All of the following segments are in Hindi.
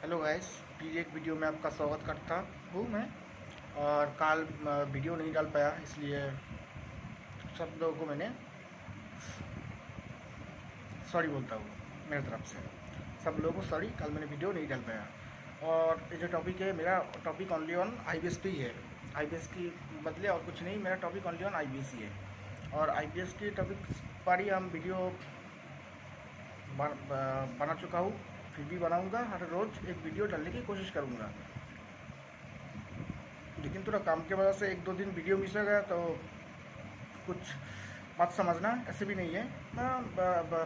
हेलो गाइस, प्लीज़ एक वीडियो में आपका स्वागत करता हूँ मैं। और कल वीडियो नहीं डाल पाया, इसलिए सब लोगों को मैंने सॉरी बोलता हूँ मेरी तरफ से। सब लोगों को सॉरी, कल मैंने वीडियो नहीं डाल पाया। और ये जो टॉपिक है, मेरा टॉपिक ओनली ऑन IBS पे ही है। IBS की बदले और कुछ नहीं, मेरा टॉपिक ओनली ऑन IBS ही है। और IBS की टॉपिक पर ही हम वीडियो बना चुका हूँ, फिर भी बनाऊँगा। हर रोज़ एक वीडियो डालने की कोशिश करूँगा, लेकिन थोड़ा काम के वजह से एक दो दिन वीडियो मिस हो गया, तो कुछ बात समझना। ऐसे भी नहीं है,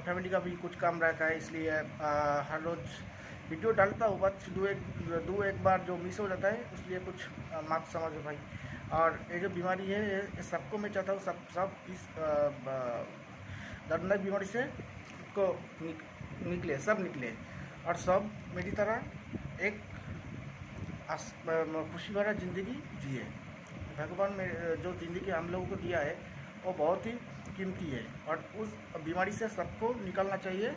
फैमिली का भी कुछ काम रहता है, इसलिए हर रोज़ वीडियो डालता हूँ। बस दो एक बार जो मिस हो जाता है, इसलिए कुछ बात समझो भाई। और ये जो बीमारी है, ये सबको मैं चाहता हूँ सब इस दर्दनाक बीमारी से को निकले, सब निकले, और सब मेरी तरह एक खुशी भरा ज़िंदगी जिए। भगवान में जो ज़िंदगी हम लोगों को दिया है, वो बहुत ही कीमती है, और उस बीमारी से सबको निकलना चाहिए।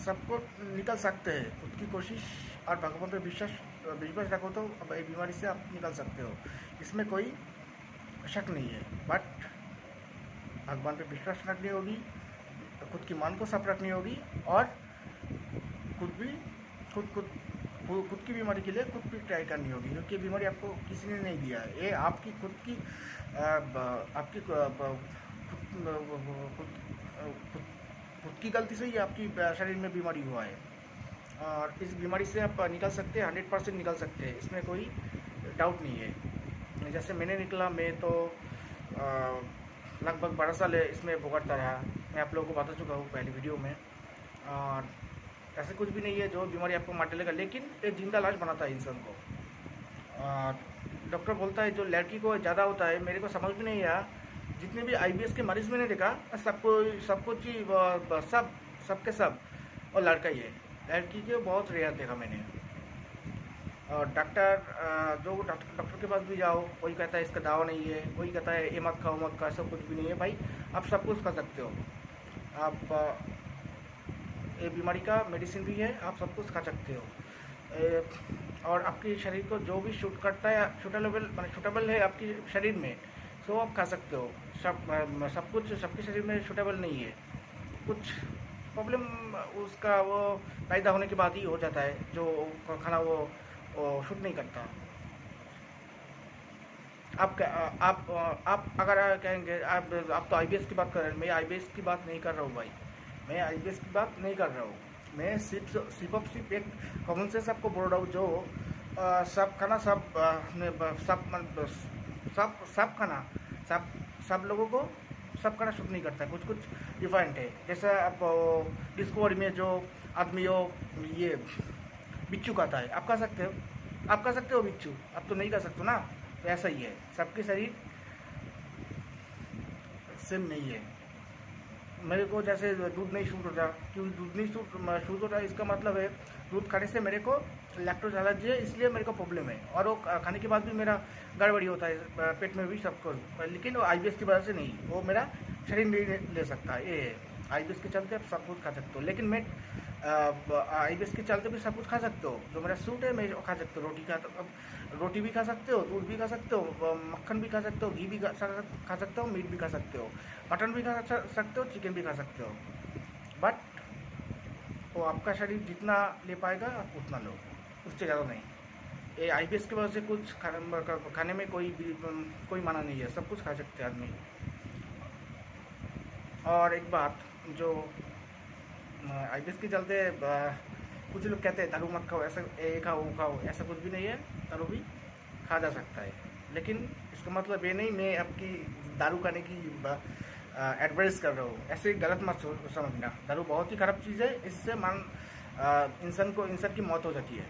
सबको निकल सकते हैं, खुद की कोशिश और भगवान पे विश्वास रखो तो अब ये बीमारी से आप निकल सकते हो, इसमें कोई शक नहीं है। बट भगवान पे विश्वास रखनी होगी, खुद की मन को साफ रखनी होगी, और खुद की बीमारी के लिए खुद भी ट्राई करनी होगी, क्योंकि बीमारी आपको किसी ने नहीं दिया है। ये आपकी खुद की आपकी खुद की गलती से ही आपकी शरीर में बीमारी हुआ है। और इस बीमारी से आप निकल सकते हैं, 100% निकल सकते हैं, इसमें कोई डाउट नहीं है। जैसे मैंने निकला, मैं तो लगभग 12 साल इसमें भुगतता रहा। मैं आप लोगों को बता चुका हूँ पहली वीडियो में। और ऐसे कुछ भी नहीं है जो बीमारी आपको मार डालेगा, लेकिन एक जिंदा लाश बनाता है इंसान को। और डॉक्टर बोलता है जो लड़की को ज़्यादा होता है, मेरे को समझ भी नहीं आया। जितने भी IBS के मरीज़ मैंने देखा, सब कुछ ही सबके सब और लड़का ही है। लड़की के बहुत रेयर देखा मैंने। और डॉक्टर के पास भी जाओ, कोई कहता है इसका दवा नहीं है, कोई कहता है ये मत खाओ मत खाओ, सब कुछ भी नहीं है भाई। आप सब कुछ खा सकते हो। आप ये बीमारी का मेडिसिन भी है, आप सब कुछ खा सकते हो। और आपके शरीर को जो भी शूट करता है, सूटेबल है आपके शरीर में, सो आप खा सकते हो। सब कुछ सबके शरीर में सूटेबल नहीं है। कुछ प्रॉब्लम उसका वो पैदा होने के बाद ही हो जाता है, जो खाना वो शूट नहीं करता। आप अगर कहेंगे आप तो IBS की बात कर रहे हैं, मैं IBS की बात नहीं कर रहा हूँ भाई। मैं IBS की बात नहीं कर रहा हूँ। मैं सिर्फ एक कॉमन सेंस आपको बोल रहा हूँ, जो सब खाना सब खाना सब लोगों को सब खाना शूट नहीं करता है। कुछ डिफरेंट है। जैसे आप डिस्कवरी में जो आदमी हो ये बिच्छू खाता है, आप खा सकते हो बिच्छू, आप तो नहीं खा सकते ना। तो ऐसा ही है, सबके शरीर सेम नहीं है। मेरे को जैसे दूध नहीं शूट होता, क्योंकि दूध नहीं शूट होता, इसका मतलब है दूध खाने से मेरे को लैक्टोज एलर्जी है, इसलिए मेरे को प्रॉब्लम है। और वो खाने के बाद भी मेरा गड़बड़ी होता है, पेट में भी सबको। लेकिन वो IBS की वजह से नहीं, वो मेरा शरीर नहीं ले सकता। ये है IBS के चलते आप सब कुछ खा सकते हो, लेकिन मैं IBS के चलते भी सब कुछ खा सकते हो। जो मेरा सूट है मैं खा सकते हो। रोटी भी खा सकते हो, दूध भी खा सकते हो, मक्खन भी खा सकते हो, घी भी खा सकते हो, मीट भी खा सकते हो, मटन भी खा सकते हो, चिकन भी खा सकते हो। बट वो आपका शरीर जितना ले पाएगा आप उतना लो, उससे ज़्यादा नहीं। ये IBS की वजह से कुछ खाने में कोई माना नहीं है, सब कुछ खा सकते हैं आदमी। और एक बात, जो IBS के चलते कुछ लोग कहते हैं दारू मत खाओ, ऐसा ये खाओ वो खाओ, ऐसा कुछ भी नहीं है। दारू भी खा जा सकता है, लेकिन इसका मतलब ये नहीं मैं आपकी दारू खाने की एडवाइस कर रहा हूँ। ऐसे गलत मत समझना। दारू बहुत ही ख़राब चीज़ है, इससे इंसान की मौत हो जाती है।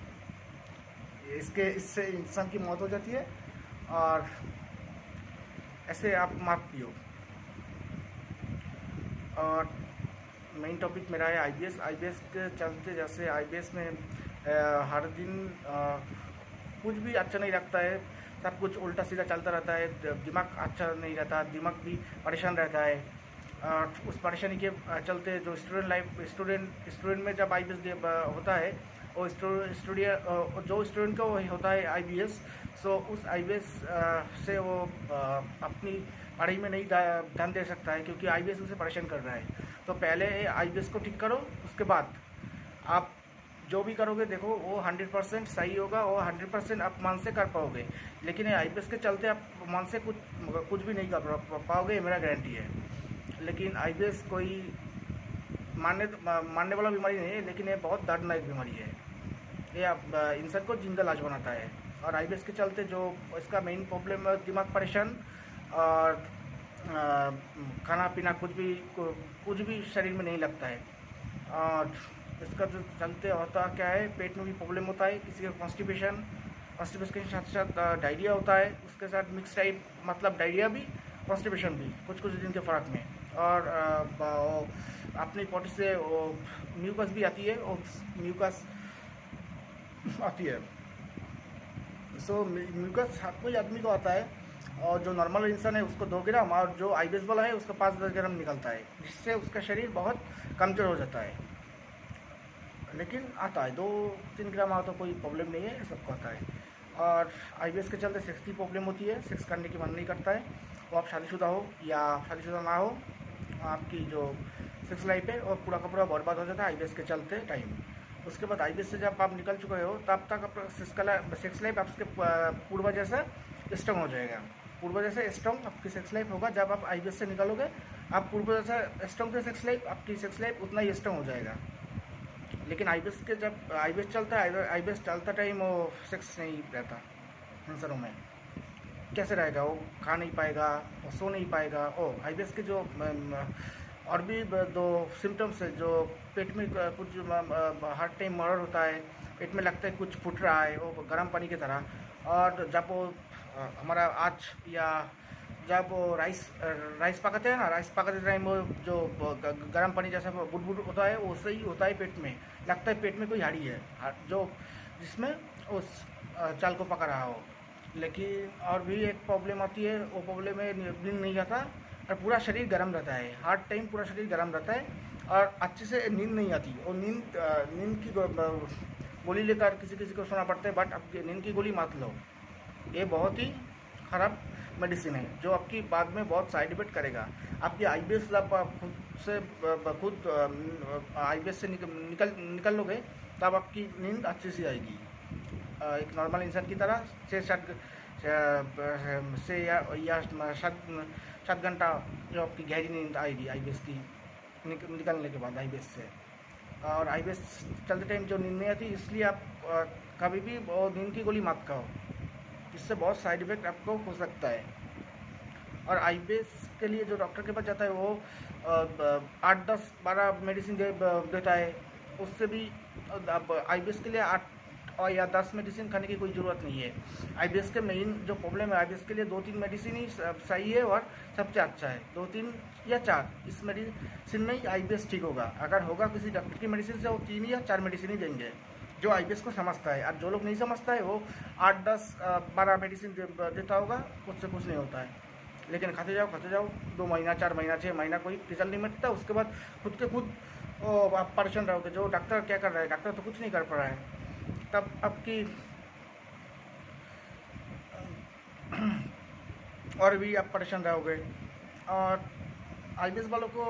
इससे इंसान की मौत हो जाती है, और ऐसे आप मत पियो। और मेन टॉपिक मेरा है IBS के चलते। जैसे IBS में हर दिन कुछ भी अच्छा नहीं लगता है, सब कुछ उल्टा सीधा चलता रहता है, दिमाग अच्छा नहीं रहता, दिमाग भी परेशान रहता है। उस परेशानी के चलते जो स्टूडेंट में जब IBS होता है, वो जो स्टूडेंट का वो होता है IBS, सो उस IBS से वो अपनी पढ़ाई में नहीं ध्यान दे सकता है, क्योंकि IBS उसे परेशान कर रहा है। तो पहले IBS को ठीक करो, उसके बाद आप जो भी करोगे देखो वो 100% सही होगा, वो 100% आप मन से कर पाओगे। लेकिन ये IBS के चलते आप मन से कुछ भी नहीं कर पाओगे, ये मेरा गारंटी है। लेकिन IBS कोई मानने वाला बीमारी नहीं है, लेकिन ये बहुत दर्दनाक बीमारी है। ये आप इंसान को जिंदा लाश बनाता है। और IBS के चलते जो इसका मेन प्रॉब्लम है, दिमाग परेशान और खाना पीना कुछ भी शरीर में नहीं लगता है। और इसका जो चलते होता क्या है, पेट में भी प्रॉब्लम होता है, किसी का कॉन्स्टिपेशन के साथ साथ डायरिया होता है, उसके साथ मिक्स टाइप, मतलब डायरिया भी कॉन्स्टिपेशन भी कुछ दिन के फ़र्क में। और अपनी बॉडी से वो म्यूकस भी आती है, और म्यूकस आती है। सो म्यूकस हर कोई आदमी को आता है, और जो नॉर्मल इंसान है उसको 2 ग्राम, और जो IBS वाला है उसका 5-10 ग्राम निकलता है, जिससे उसका शरीर बहुत कमज़ोर हो जाता है। लेकिन आता है 2-3 ग्राम आता, तो कोई प्रॉब्लम नहीं है, सबको आता है। और IBS के चलते सेक्स की प्रॉब्लम होती है, सेक्स करने की मन नहीं करता है। वो आप शादीशुदा हो या शादीशुदा ना हो, आपकी जो सेक्स लाइफ है वो पूरा का पूरा बर्बाद हो जाता है IBS के चलते टाइम। उसके बाद IBS से जब आप निकल चुके हो, तब तक आपका सेक्स लाइफ आपके पूर्व जैसा स्ट्रॉन्ग हो जाएगा। पूर्व जैसे स्ट्रॉन्ग आपकी सेक्स लाइफ होगा। जब आप IBS से निकलोगे, आप पूर्व जैसा स्ट्रॉन्ग सेक्स लाइफ, आपकी सेक्स लाइफ उतना ही स्ट्रॉन्ग हो जाएगा। लेकिन IBS के जब IBS चलता है, IBS चलता टाइम वो सेक्स नहीं रहता इंसानों में। कैसे रहेगा? वो खा नहीं पाएगा, वो सो नहीं पाएगा। IBS के जो और भी 2 सिम्टम्स है, जो पेट में कुछ हर टाइम मर्डर होता है, पेट में लगता है कुछ फूट रहा है, वो गर्म पानी की तरह। और जब वो हमारा आँच या जब वो राइस पकाते हैं ना, राइस पकाते टाइम वो जो गर्म पानी जैसा बुदबुद होता है, वो सही होता है पेट में, लगता है पेट में कोई हाड़ी है जो जिसमें उस चाल को पका रहा हो। लेकिन और भी एक प्रॉब्लम आती है, वो प्रॉब्लम में नींद नहीं आता, और पूरा शरीर गर्म रहता है, हर टाइम पूरा शरीर गर्म रहता है, और अच्छे से नींद नहीं आती। और नींद की गोली लेकर किसी को सोना पड़ता है, बट अब नींद की गोली मत लो, ये बहुत ही ख़राब मेडिसिन है, जो आपकी बाद में बहुत साइड इफेक्ट करेगा। आपकी IBS जब आप खुद IBS से निकल लोगे, तब आपकी नींद अच्छी सी आएगी, एक नॉर्मल इंसान की तरह 7 घंटा जो आपकी गहरी नींद आएगी IBS की निकलने के बाद IBS से। और IBS चलते टाइम जो नींद नहीं आती, इसलिए आप कभी भी वो नींद की गोली मत खाओ, इससे बहुत साइड इफेक्ट आपको हो सकता है। और IBS के लिए जो डॉक्टर के पास जाता है, वो 8-10-12 मेडिसिन देता है, उससे भी अब IBS के लिए 8 या 10 मेडिसिन खाने की कोई ज़रूरत नहीं है। IBS के मेन जो प्रॉब्लम है, IBS के लिए 2-3 मेडिसिन ही सही है, और सबसे अच्छा है 2-3 या 4, इस मेडिसिन में ही IBS ठीक होगा। अगर होगा किसी डॉक्टर की मेडिसिन से, वो 3 या 4 मेडिसिन ही देंगे, जो IBS को समझता है। और जो लोग नहीं समझता है, वो 8-10-12 मेडिसिन देता होगा, उससे कुछ नहीं होता है। लेकिन खाते जाओ 2 महीना, 4 महीना, 6 महीना, कोई रिजल्ट नहीं मिलता। उसके बाद खुद आप परेशान रहोगे, जो डॉक्टर क्या कर रहा है, डॉक्टर तो कुछ नहीं कर पा रहा है, तब आपकी और भी आप परेशान रहोगे। और IBS वालों को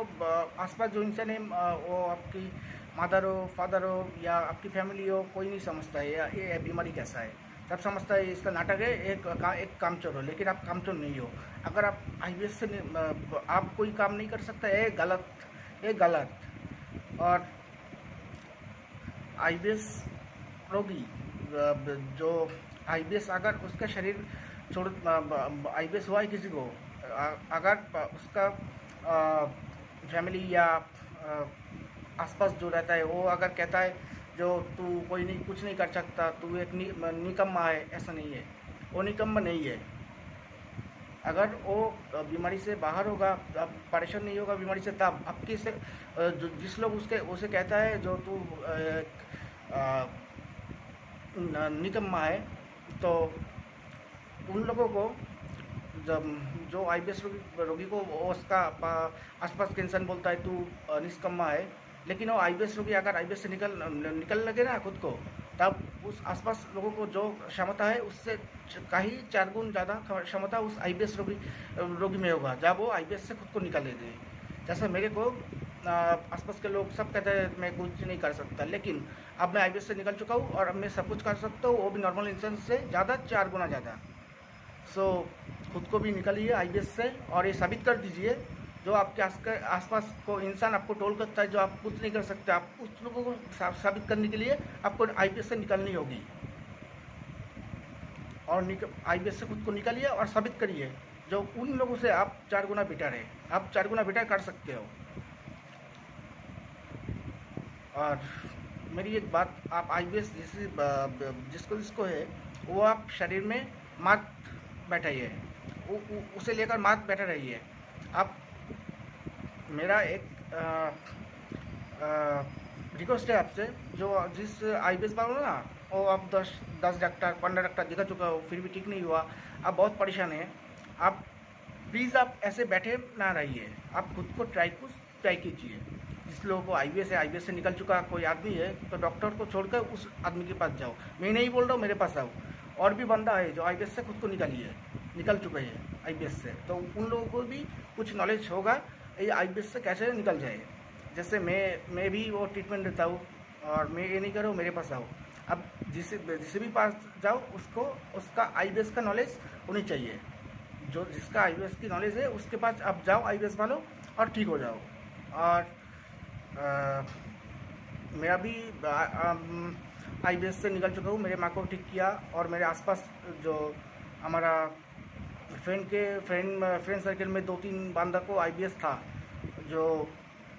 आसपास जो इंसान है, वो आपकी मदर हो, फादर हो, या आपकी फैमिली हो, कोई नहीं समझता है ये बीमारी कैसा है। सब समझता है इसका नाटक है, एक कामचोर हो, लेकिन आप कामचोर नहीं हो। अगर आप IBS से आप कोई काम नहीं कर सकता, ये गलत। और IBS रोगी जो IBS, अगर उसका शरीर IBS हुआ है किसी को, अगर उसका फैमिली या आसपास जो रहता है, वो अगर कहता है जो तू कुछ नहीं कर सकता, तू एक निकम्मा है, ऐसा नहीं है, वो निकम्मा नहीं है। अगर वो बीमारी से बाहर होगा, अब परेशान नहीं होगा बीमारी से, तब आपकी से जिस लोग उसे कहता है जो तू निकम्मा है, तो उन लोगों को जो IBS रोगी को उसका आसपास के इंसान बोलता है तू निष्कम्मा है, लेकिन वो आईबीएस रोगी अगर आईबीएस से निकल लगे ना खुद को, तब उस आसपास लोगों को जो क्षमता है उससे कहीं 4 गुण ज़्यादा क्षमता उस आईबीएस रोगी में होगा जब वो आईबीएस से खुद को निकालेंगे। जैसे मेरे को आसपास के लोग सब कहते हैं मैं कुछ नहीं कर सकता, लेकिन अब मैं आईबीएस से निकल चुका हूँ और अब मैं सब कुछ कर सकता हूँ, वो भी नॉर्मल इंसान से ज़्यादा 4 गुना ज़्यादा। सो खुद को भी निकालिए आईबीएस से और ये साबित कर दीजिए जो आपके आसपास को इंसान आपको टोल करता है जो आप कुछ नहीं कर सकते, आप उस लोगों को साबित करने के लिए आपको आईबीएस से निकलनी होगी। और आईबीएस से खुद को निकालिए और साबित करिए जो उन लोगों से आप 4 गुना बेटर है, आप 4 गुना बेटर कर सकते हो। और मेरी एक बात, आप आईबीएस जिसको है वो आप शरीर में मत बैठाइए, उसे लेकर मत बैठे रहिए। आप मेरा एक रिक्वेस्ट है आपसे, जो जिस आईबीएस वालों ना वो आप 10 डॉक्टर 15 डॉक्टर दिखा चुका हो फिर भी ठीक नहीं हुआ, आप बहुत परेशान हैं, आप प्लीज़ आप ऐसे बैठे ना रहिए, आप खुद को ट्राई कीजिए। जिस लोगों को आईबीएस है, आईबीएस से निकल चुका कोई आदमी है तो डॉक्टर को छोड़कर उस आदमी के पास जाओ। मैं नहीं बोल रहा हूँ मेरे पास आओ, और भी बंदा है जो आईबीएस से खुद को निकल चुके हैं आईबीएस से, तो उन लोगों को भी कुछ नॉलेज होगा ये आईबीएस से कैसे निकल जाए। जैसे मैं भी वो ट्रीटमेंट देता हूँ और मैं ये नहीं कर रहा हूँ, मेरे पास आओ। अब जिसे भी पास जाओ उसका आईबीएस का नॉलेज होनी चाहिए, जो जिसका आईबीएस की नॉलेज है उसके पास आप जाओ आईबीएस वालों और ठीक हो जाओ। और मेरा भी आईबीएस से निकल चुका हूँ, मेरे माँ को ठीक किया और मेरे आसपास जो हमारा फ्रेंड सर्कल में 2-3 बंदा को आईबीएस था। जो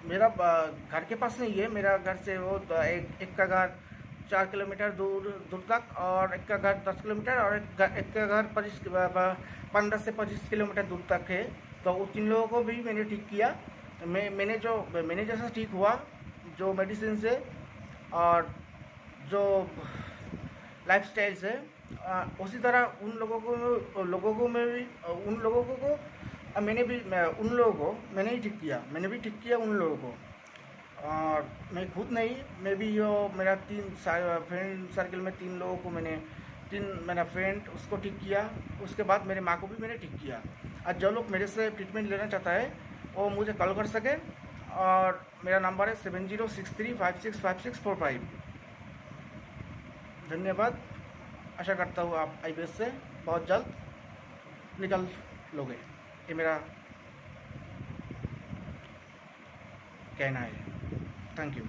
मेरा घर के पास नहीं है, मेरा घर से वो एक का घर 4 किलोमीटर दूर तक और एक का घर 10 किलोमीटर और एक का घर 15 से 25 किलोमीटर दूर तक है। तो उन 3 लोगों को भी मैंने ठीक किया। मैंने जैसा ठीक हुआ जो मेडिसिन से और जो लाइफस्टाइल से, उसी तरह उन लोगों को मैंने ही ठीक किया, उन लोगों को। और मैं खुद नहीं, मैं भी मेरा 3 फ्रेंड सर्कल में 3 लोगों को मेरा फ्रेंड उसको ठीक किया, उसके बाद मेरे माँ को भी मैंने ठीक किया। और जो लोग मेरे से ट्रीटमेंट लेना चाहता है वो मुझे कॉल कर सके और मेरा नंबर है 7063565645। धन्यवाद। आशा करता हूँ आप आईबीएस से बहुत जल्द निकल लोगे, ये मेरा कहना है। Thank you.